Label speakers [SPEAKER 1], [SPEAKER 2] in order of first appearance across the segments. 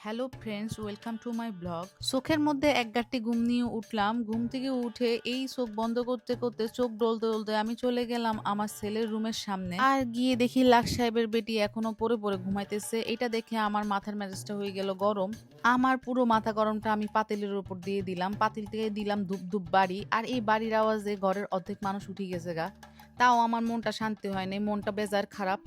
[SPEAKER 1] Hello friends, welcome to my blog. চোখের মধ্যে এক গাঁটটি ঘুম নিয়ে উঠলাম। ঘুম থেকে উঠে এই চোখ বন্ধ করতে করতে চোখ ডলতে ডলতে আমি চলে গেলাম আমার ছেলের রুমের সামনে। আর গিয়ে দেখি লাট সাহেবের বেটি এখনো পড়ে পড়ে ঘুমাইতেছে। এটা দেখে আমার মাথার মেজাজটা হয়ে গেল গরম। আমার পুরো মাথা গরমটা আমি পাতিলের উপর দিয়ে দিলাম। পাতিল থেকে দিলাম ধুপ ধুপ বাড়ি। আর এই বাড়ির আওয়াজে ঘরের অর্ধেক মানুষ উঠে গেছে গা। তাও আমার মনটা শান্তি হয়নি, মনটা বেজার খারাপ।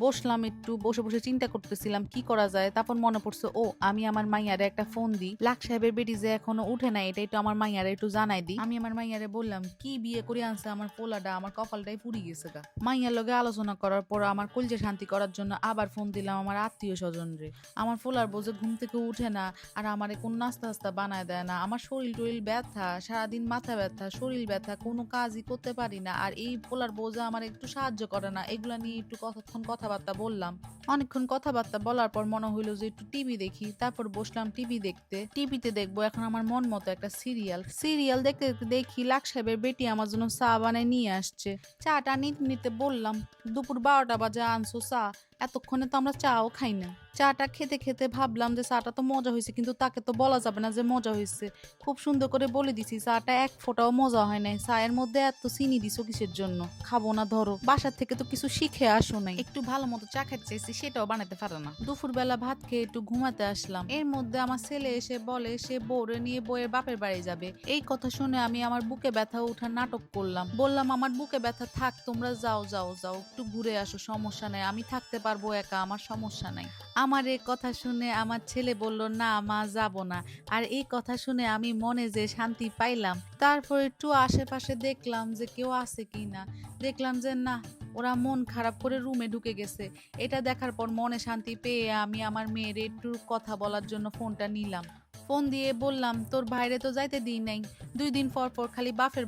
[SPEAKER 1] বসলাম, একটু বসে বসে চিন্তা করতেছিলাম কি করা যায়। তারপর মনে পড়ছে, ও আমি আমার মাইয়ারে একটা ফোন দিই। লাখ সাহেবের বেটি যে এখনো উঠে নাই, এটা একটু আমার মাইয়ারে একটু জানাই দিই। আমি আমার মাইয়ারে বললাম, কি বিয়ে করে আনছে আমার পোলাটা, আমার কপালটাই পুড়ি গেছে গা। মাইয়ার লগে আলোচনা করার পর আমার কলজে শান্তি করার জন্য আবার ফোন দিলাম আমার আত্মীয় স্বজন রে। আমার পোলার বোঝে ঘুম থেকে উঠে না, আর আমারে কোন নাস্তা নাস্তা বানায় দেয় না। আমার শরীর টরিল ব্যথা, সারাদিন মাথা ব্যথা, শরীর ব্যথা, কোনো কাজই করতে পারি না। আর এই পোলার বোঝা আমার একটু সাহায্য করে না। এগুলা নিয়ে একটু কতক্ষণ কথাবার্তা বললাম। অনেকক্ষণ কথাবার্তা বলার পর মনে হইলো যে একটু টিভি দেখি। তারপর বসলাম টিভি দেখতে। টিভিতে দেখবো এখন আমার মন মতো একটা সিরিয়াল দেখতে দেখতে দেখি লাখ সাহেবের বেটি আমার জন্য চা বানায় নিয়ে আসছে। চাটা নিতে নিতে বললাম, দুপুর 12টা বাজে আনছো চা, এতক্ষণে তো আমরা চাও খাই না। চাটা খেতে খেতে ভাবলাম যে চাটা তো মজা হয়েছে, কিন্তু তাকে তো বলা যাবে না যে মজা হয়েছে। খুব সুন্দর করে বলে দিছি চাটা এক ফোঁটাও মজা হয় নাই। চায়ের মধ্যে এত চিনি দিছো কিসের জন্য? খাবো না ধরো, বাসার থেকে তো কিছু শিখে আসো নাই। একটু ভালো মতো চা খেতে চাইছি, সেটাও বানাতে পারে না। দুপুর বেলা ভাত খেয়ে একটু ঘুমাতে আসলাম। এর মধ্যে আমার ছেলে এসে বলে সে বউরে নিয়ে বউয়ের বাপের বাড়ি যাবে। এই কথা শুনে আমি আমার বুকে ব্যথা ওঠার নাটক করলাম। বললাম, আমার বুকে ব্যথা থাক, তোমরা যাও যাও যাও, একটু ঘুরে আসো, সমস্যা নাই, আমি থাকতে পারবো একা, আমার সমস্যা নাই। আমার এই কথা শুনে আমার ছেলে বলল, না মা, যাব না। আর এই কথা শুনে আমি মনে যে শান্তি পাইলাম। তারপর একটু আশেপাশে দেখলাম যে কেউ আছে কিনা। দেখলাম যে না, ওরা মন খারাপ করে রুমে ঢুকে গেছে। এটা দেখার পর মনে শান্তি পেয়ে আমি আমার মেয়ের একটু কথা বলার জন্য ফোনটা নিলাম। ফোন দিয়ে বললাম, তোর ভাইরে তো যাইতে দিই নাই, 2 দিন পর পর খালি বাপের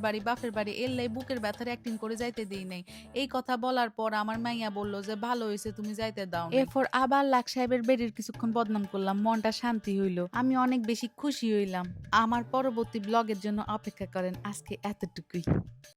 [SPEAKER 1] বাড়ি এল্লাই বুকের ব্যথার অ্যাক্টিং করে যাইতে দিই নাই। এই কথা বলার পর আমার মাইয়া বলল যে ভালো হয়েছে তুমি যাইতে দাও নাই। এরপর আবার লাখ সাহেবের বেডির কিছুক্ষণ বদনাম করলাম, মনটা শান্তি হইল, আমি অনেক বেশি খুশি হইলাম। আমার পরবর্তী ব্লগের জন্য অপেক্ষা করেন। আজকে এতটুকুই।